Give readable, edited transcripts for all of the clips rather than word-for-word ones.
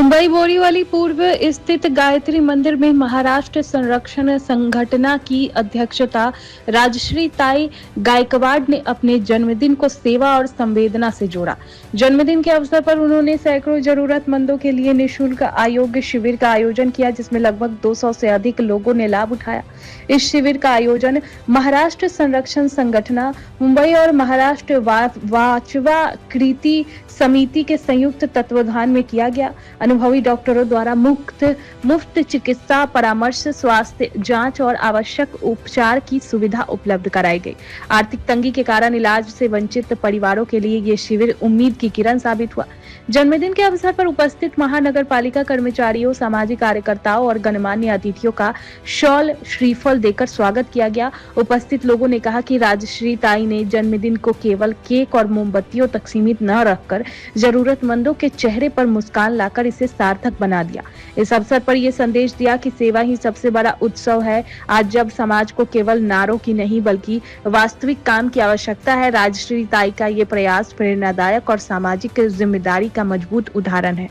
मुंबई बोरीवली पूर्व स्थित गायत्री मंदिर में महाराष्ट्र संरक्षण संगठन की अध्यक्षता राजश्री ताई गायकवाड़ ने अपने जन्मदिन को सेवा और संवेदना से जोड़ा। जन्मदिन के अवसर पर उन्होंने सैकड़ों जरूरतमंदों के लिए निःशुल्क आरोग्य शिविर का आयोजन किया, जिसमें लगभग 200 से अधिक लोगों ने लाभ उठाया। इस शिविर का आयोजन महाराष्ट्र संरक्षण संगठन मुंबई और महाराष्ट्र वाचवा कृति समिति के संयुक्त तत्वाधान में किया गया। अनुभवी डॉक्टरों द्वारा मुफ्त चिकित्सा परामर्श, स्वास्थ्य जांच और आवश्यक उपचार की सुविधा उपलब्ध कराई गई। आर्थिक तंगी के कारण इलाज से वंचित परिवारों के लिए ये शिविर उम्मीद की किरण साबित हुआ। जन्मदिन के अवसर पर उपस्थित महानगर पालिका कर्मचारियों, सामाजिक कार्यकर्ताओं और गणमान्य अतिथियों का शॉल श्रीफल देकर स्वागत किया गया। उपस्थित लोगों ने कहा कि राजश्री ताई ने जन्मदिन को केवल केक और मोमबत्तियों तक सीमित न रखकर जरूरतमंदों के चेहरे पर मुस्कान लाकर इसे सार्थक बना दिया। इस अवसर पर यह संदेश दिया कि सेवा ही सबसे बड़ा उत्सव है। आज जब समाज को केवल नारों की नहीं बल्कि वास्तविक काम की आवश्यकता है, राजश्री ताई का ये प्रयास प्रेरणादायक और सामाजिक जिम्मेदारी का मजबूत उदाहरण है।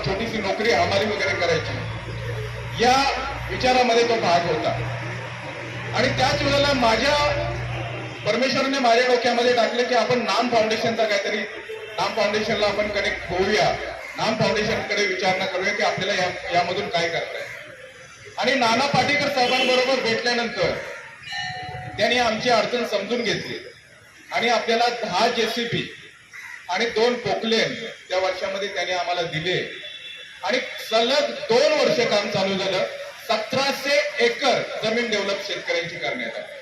छोटीशी नोकरी हमारी वगैरे करायची या विचारामध्ये तो भाग होता आणि त्याच वेळेला माझ्या परमेश्वराने माझ्या डोक्यामध्ये टाकले की आपण नाम फाउंडेशनचा काहीतरी नाम फाउंडेशनला आपण कनेक्ट होऊया, नाम फाउंडेशनकडे विचारणा करूया की आपल्याला यामधून काय करताय। आणि नाना पाटेकर साहेबांबरोबर भेटल्यानंतर त्यांनी आमची अडचण समजून घेतली आणि आपल्याला 10 जेसीबी आणि 2 पोकलेन त्या वर्षामध्ये त्यांनी आम्हाला दिले आणि सलग 2 वर्ष काम चालू झालं। 1700 एकर जमीन डेव्हलप शेतकऱ्यांची करण्यात आली।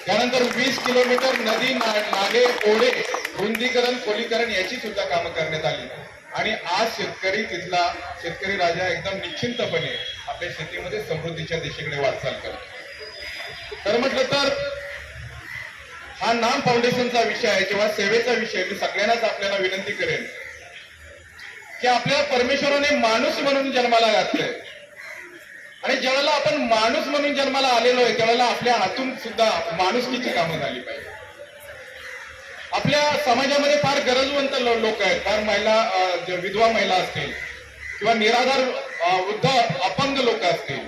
त्यानंतर 20 किलोमीटर नदी नाले ओढे रुंदीकरण खोलीकरण याची सुद्धा कामं करण्यात आली आणि आज तिथला शेतकरी राजा एकदम निश्चिंतपणे आपल्या शेतीमध्ये समृद्धीच्या दिशेकडे वाटचाल करतो। तर म्हटलं तर हा नाम फाउंडेशनचा विषय आहे किंवा सेवेचा विषय, मी सगळ्यांनाच आपल्याला विनंती करेन की आपल्या परमेश्वराने माणूस म्हणून जन्माला घातलंय आणि ज्यावेळेला आपण माणूस म्हणून जन्माला आलेलो आहे त्यावेळेला आपल्या हातून सुद्धा माणुसकीची कामं झाली पाहिजे। आपल्या समाजामध्ये फार गरजवंत लोक आहेत, फार महिला, विधवा महिला असतील किंवा निराधार वृद्ध अपंग लोक असतील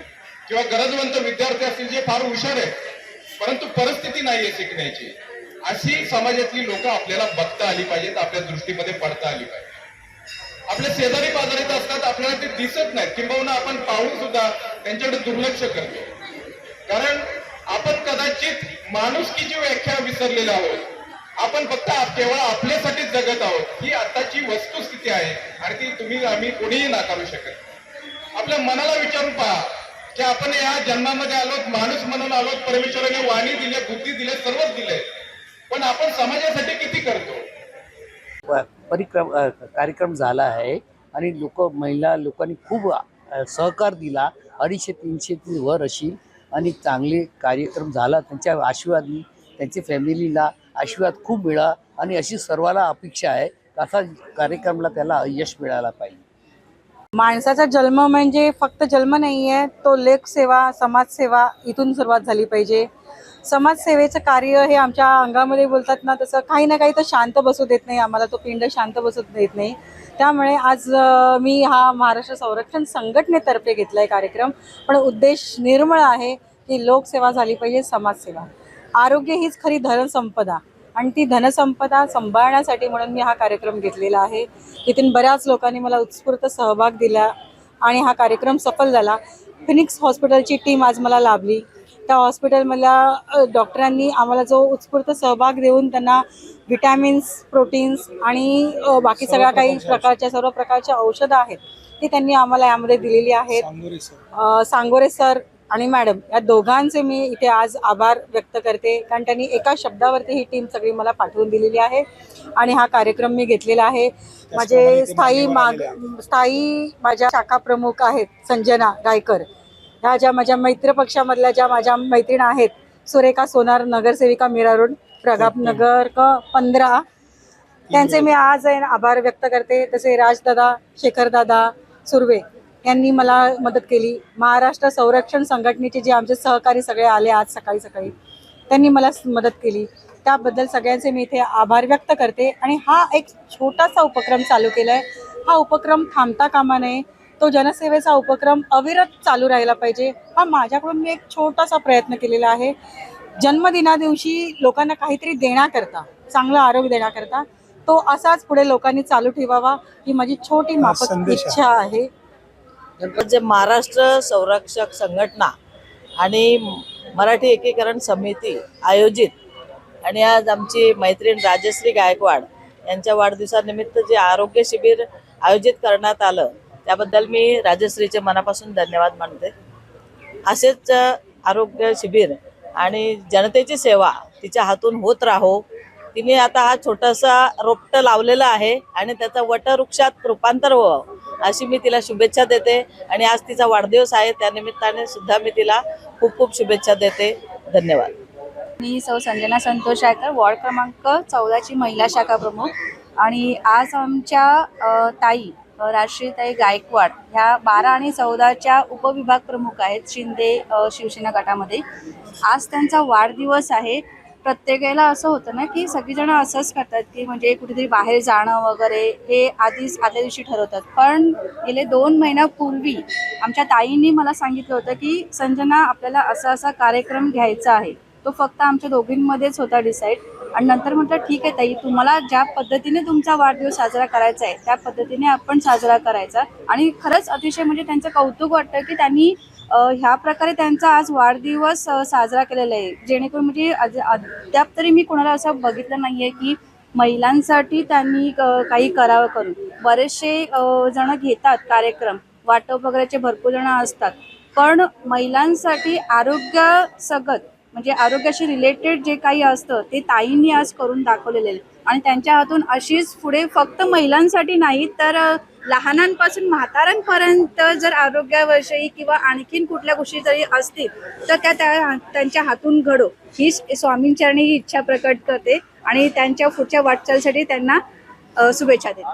किंवा गरजवंत विद्यार्थी असतील जे फार हुशार आहेत परंतु परिस्थिती नाहीये शिकण्याची, अशी समाजातली लोक आपल्याला बघता आली पाहिजेत, आपल्या दृष्टीमध्ये पडता आली पाहिजे। आपल्या शेजारी पाजारीत असतात, आपल्याला ते दिसत नाहीत, किंबहुना आपण पाहून सुद्धा त्यांच्याकडे दुर्लक्ष करतो, कारण आपण कदाचित माणुसकीची व्याख्या विसरलेलो आहोत। आपण फक्त केवळ आपल्यासाठीच जगत आहोत, ही आताची वस्तुस्थिती आहे आणि ती आम्ही कोणीही नाकारू शकत। आपल्या मनाला विचारून पहा की आपण या जन्मामध्ये आलोत, माणूस म्हणून आलोत, परमेश्वराने वाणी दिले, बुद्धी दिले, सर्वच दिले, पण आपण समाजासाठी किती करतो? कार्यक्रम झाला आहे आणि महिला लोकांनी खूप सहकार दिला। 250-300 वर अशी आणि चांगले कार्यक्रम झाला। त्यांच्या आशीर्वादाने त्यांच्या फॅमिलीला आशीर्वाद खूप मिळाला आणि अशी सर्वांना अपेक्षा आहे असा कार्यक्रमाला त्याला यश मिळाला पाहिजे। माणसाचा जन्म म्हणजे फक्त जन्म नाही आहे, तो लोकसेवा, समाजसेवा इथून सुरुवात झाली पाहिजे। समाजसेवेचं कार्य हे आमच्या अंगामध्ये बोलतात ना तसं काही ना काही तर शांत बसू देत नाही, आम्हाला तो पिंड शांत बसू देत नाही। त्यामुळे आज मी हा महाराष्ट्र संरक्षण संघटनेतर्फे घेतला आहे कार्यक्रम, पण उद्देश निर्मळ आहे की लोकसेवा झाली पाहिजे, समाजसेवा। आरोग्य हीच खरी धनसंपदा आणि ती धनसंपदा सांभाळण्यासाठी म्हणून मी हा कार्यक्रम घेतलेला आहे। तिथून बऱ्याच लोकांनी मला उत्स्फूर्त सहभाग दिला आणि हा कार्यक्रम सफल झाला। फिनिक्स हॉस्पिटलची टीम आज मला लाभली। त्या हॉस्पिटलमधल्या डॉक्टरांनी आम्हाला जो उत्स्फूर्त सहभाग देऊन त्यांना विटॅमिन्स, प्रोटीन्स आणि बाकी सगळ्या काही सर्व प्रकारच्या औषधं आहेत ती त्यांनी आम्हाला यामध्ये दिलेली आहेत। सांगोरे सर आणि मॅडम या दोघांचे मी इथे आज आभार व्यक्त करते, कारण त्यांनी एका शब्दावरती ही टीम सगळी मला पाठवून दिलेली आहे आणि हा कार्यक्रम मी घेतलेला आहे। माझे स्थायी माझ्या शाखा प्रमुख आहेत संजना गायकर, ह्या ज्या माझ्या मैत्री पक्षामधल्या ज्या माझ्या मैत्रीण आहेत, सुरेखा सोनार, नगरसेविका मीरा रोड प्रताप नगर 15, त्यांचे मी आज आभार व्यक्त करते। तसे राजदादा, शेखरदादा सुर्वे यांनी मला मदत केली। महाराष्ट्र संरक्षण संघटनेचे जे आमचे सहकारी सगळे आले आज सकाळी त्यांनी मला मदत केली, त्याबद्दल सगळ्यांचे मी इथे आभार व्यक्त करते। आणि हा एक छोटासा उपक्रम चालू केलाय हा उपक्रम थांबता कामा नये. तो जनसेवेचा उपक्रम अविरत चालू राहायला पाहिजे. हा माझ्याकडून मी एक छोटासा प्रयत्न केलेला आहे. जन्मदिना दिवशी लोकांना काहीतरी देण्याकरता, चांगलं आरोग्य देण्याकरता तो असाच पुढे लोकांनी चालू ठेवावा ही माझी छोटी माफक इच्छा आहे. जे महाराष्ट्र संरक्षक संघटना आणि मराठी एकीकरण समिती आयोजित आणि आज आमची मैत्रीण राजश्री गायकवाड यांच्या वाढदिवसानिमित्त जे आरोग्य शिबिर आयोजित करण्यात आलं त्याबद्दल मी राजश्रीचे मनापासून धन्यवाद मानते. असेच आरोग्य शिबिर आणि जनतेची सेवा तिच्या हातून होत राहो. तिने आता हा छोटासा रोपटं लावलेलं आहे आणि त्याचा वटवृक्षात रूपांतर व्हावं अशी मी तिला शुभेच्छा देते. आणि आज तिचा वाढदिवस आहे त्यानिमित्ताने सुद्धा मी तिला खूप खूप शुभेच्छा देते. धन्यवाद. मी सौ संजना संतोष आयकर, वॉर्ड क्रमांक 14ची महिला शाखा प्रमुख. आणि आज आमच्या ताई राजश्रीताई गायकवाड ह्या 12 आणि 14च्या उपविभाग प्रमुख आहेत शिंदे शिवसेना गटामध्ये. आज त्यांचा वाढदिवस आहे. प्रत्येक वेळेला असं होतं ना की सगळीजण असंच करतात की म्हणजे कुठेतरी बाहेर जाणं वगैरे हे आधीच आदल्या दिवशी ठरवतात. पण गेले 2 महिन्यापूर्वी आमच्या ताईंनी मला सांगितलं होतं की संजना आपल्याला असा कार्यक्रम घ्यायचा आहे. तो फक्त आमच्या दोघींमध्येच होता डिसाईड. आणि नंतर म्हटलं ठीक आहे ताई, तुम्हाला ज्या पद्धतीने तुमचा वाढदिवस साजरा करायचा आहे त्या पद्धतीने आपण साजरा करायचा. आणि खरंच अतिशय म्हणजे त्यांचं कौतुक वाटतं की त्यांनी ह्या प्रकारे त्यांचा आज वाढदिवस साजरा केलेला आहे. जेणेकरून म्हणजे अद्याप तरी मी कोणाला असं बघितलं नाही आहे की महिलांसाठी त्यांनी काही करावं करून. बरेचसे जण घेतात कार्यक्रम, वाटप वगैरेचे भरपूर जण असतात, पण महिलांसाठी आरोग्य सगत म्हणजे आरोग्याशी रिलेटेड जे काही असतं ते ताईंनी आज करून दाखवलेलं आहे. आणि त्यांच्या हातून अशीच पुढे फक्त महिलांसाठी नाही तर लहानांपासून म्हाताऱ्यांपर्यंत जर आरोग्याविषयी किंवा आणखीन कुठल्या गोष्टी जरी असतील तर त्यांच्या हातून घडो हीच स्वामींचरणी ही इच्छा प्रकट करते आणि त्यांच्या पुढच्या वाटचालीसाठी त्यांना शुभेच्छा देते.